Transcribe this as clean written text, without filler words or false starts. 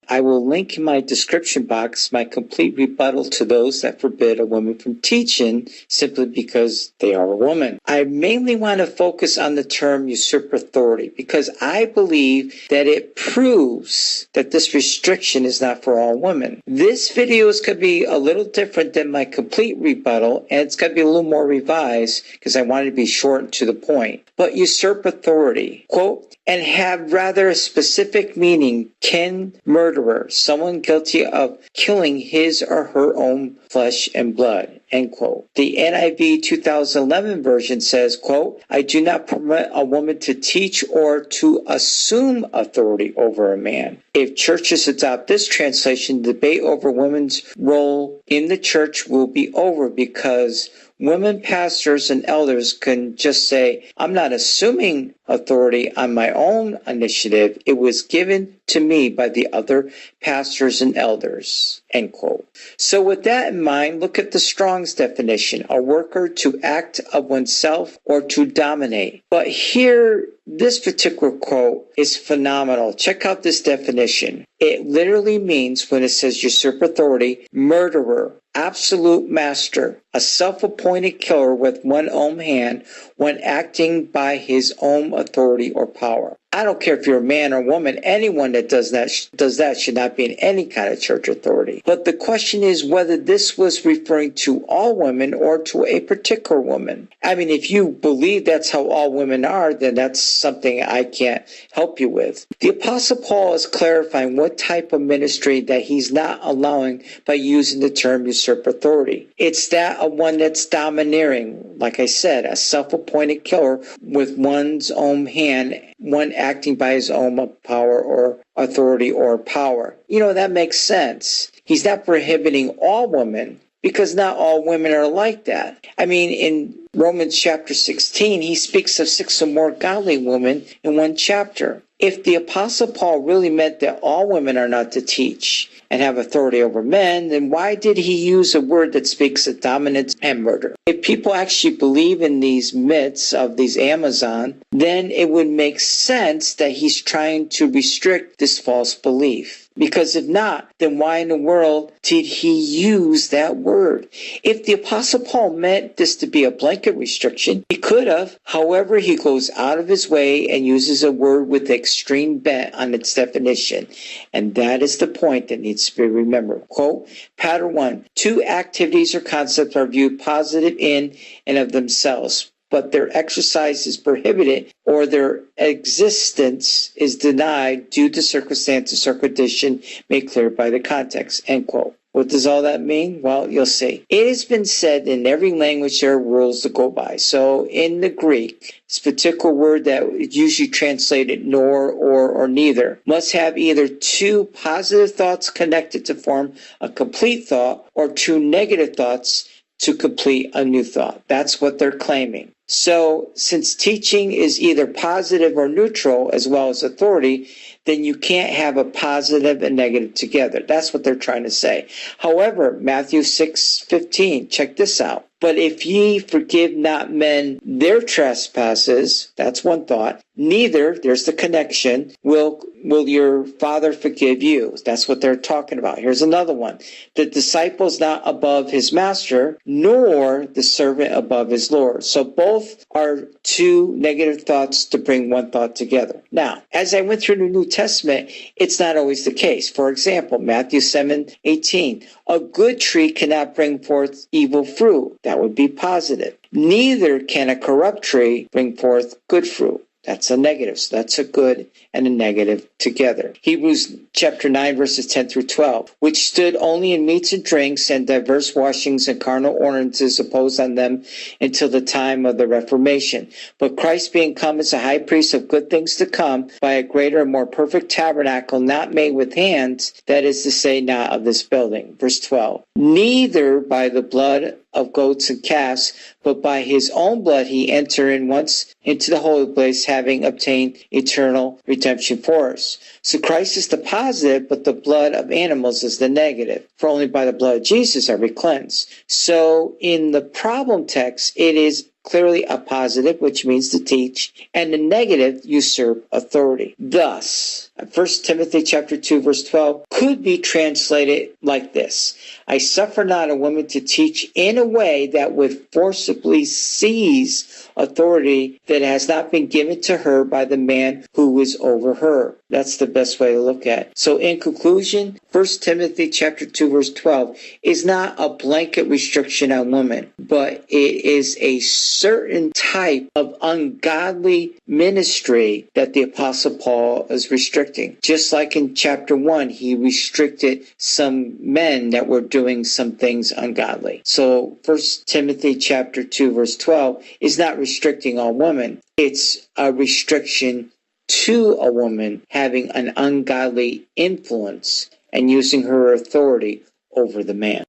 I will link in my description box my complete rebuttal to those that forbid a woman from teaching simply because they are a woman. I mainly want to focus on the term usurp authority because I believe that it proves that this restriction is not for all women. This video is going to be a little different than my complete rebuttal, and it's going to be a little more revised because I wanted to be short and to the point. But usurp authority, quote, and have rather a specific meaning, kin, murderer, someone guilty of killing his or her own flesh and blood, end quote. The NIV 2011 version says, quote, I do not permit a woman to teach or to assume authority over a man. If churches adopt this translation, the debate over women's role in the church will be over because women pastors and elders can just say, I'm not assuming authority on my own initiative. It was given to me by the other pastors and elders, end quote. So with that in mind, look at the Strong's definition, a worker to act of oneself or to dominate. But here, this particular quote is phenomenal. Check out this definition. It literally means, when it says usurp authority, murderer, absolute master, a self-appointed killer with one own hand when acting by his own authority or power. I don't care if you're a man or woman, anyone that does that should not be in any kind of church authority. But the question is whether this was referring to all women or to a particular woman. I mean, if you believe that's how all women are, then that's something I can't help you with. The Apostle Paul is clarifying what type of ministry that he's not allowing by using the term usurp authority. It's that of one that's domineering, like I said, a self-appointed killer with one's own hand, one acting by his own power or authority or power. You know, that makes sense. He's not prohibiting all women because not all women are like that. I mean, in Romans chapter 16, he speaks of 6 or more godly women in one chapter. If the Apostle Paul really meant that all women are not to teach and have authority over men, then why did he use a word that speaks of dominance and murder? If people actually believe in these myths of these Amazon, then it would make sense that he's trying to restrict this false belief. Because if not, then why in the world did he use that word? If the Apostle Paul meant this to be a blanket restriction, he could have. However, he goes out of his way and uses a word with extreme bent on its definition. And that is the point that needs to be remembered. Quote, pattern 1, 2 activities or concepts are viewed positive in and of themselves, but their exercise is prohibited or their existence is denied due to circumstances or condition made clear by the context, end quote. What does all that mean? Well, you'll see. It has been said in every language there are rules to go by. So in the Greek, this particular word that is usually translated nor, or neither must have either 2 positive thoughts connected to form a complete thought or 2 negative thoughts to complete a new thought. That's what they're claiming. So since teaching is either positive or neutral as well as authority, then you can't have a positive and negative together. That's what they're trying to say. However, Matthew 6:15, check this out. But if ye forgive not men their trespasses, that's one thought, neither, there's the connection, will your Father forgive you. That's what they're talking about. Here's another one. The disciple's not above his master, nor the servant above his Lord. So both are 2 negative thoughts to bring one thought together. Now, as I went through the New Testament, it's not always the case. For example, Matthew 7:18, a good tree cannot bring forth evil fruit. That would be positive. Neither can a corrupt tree bring forth good fruit. That's a negative. So that's a good and a negative together. Hebrews chapter 9, verses 10 through 12, which stood only in meats and drinks and diverse washings and carnal ordinances imposed on them until the time of the Reformation. But Christ being come as a high priest of good things to come by a greater and more perfect tabernacle, not made with hands, that is to say, not of this building. Verse 12, neither by the blood of goats and calves, but by his own blood he entered in once into the holy place, having obtained eternal redemption for us. So Christ is the positive, but the blood of animals is the negative. For only by the blood of Jesus are we cleansed. So in the problem text, it is clearly a positive, which means to teach, and the negative, usurp authority. Thus, 1 Timothy chapter 2, verse 12 could be translated like this: I suffer not a woman to teach in a way that would forcibly seize authority that has not been given to her by the man who is over her. That's the best way to look at it. So in conclusion, 1 Timothy chapter 2, verse 12 is not a blanket restriction on women, but it is a certain type of ungodly ministry that the Apostle Paul is restricting. Just like in chapter 1, he restricted some men that were doing some things ungodly. So 1 Timothy chapter 2, verse 12 is not restricting all women. It's a restriction to a woman having an ungodly influence and using her authority over the man.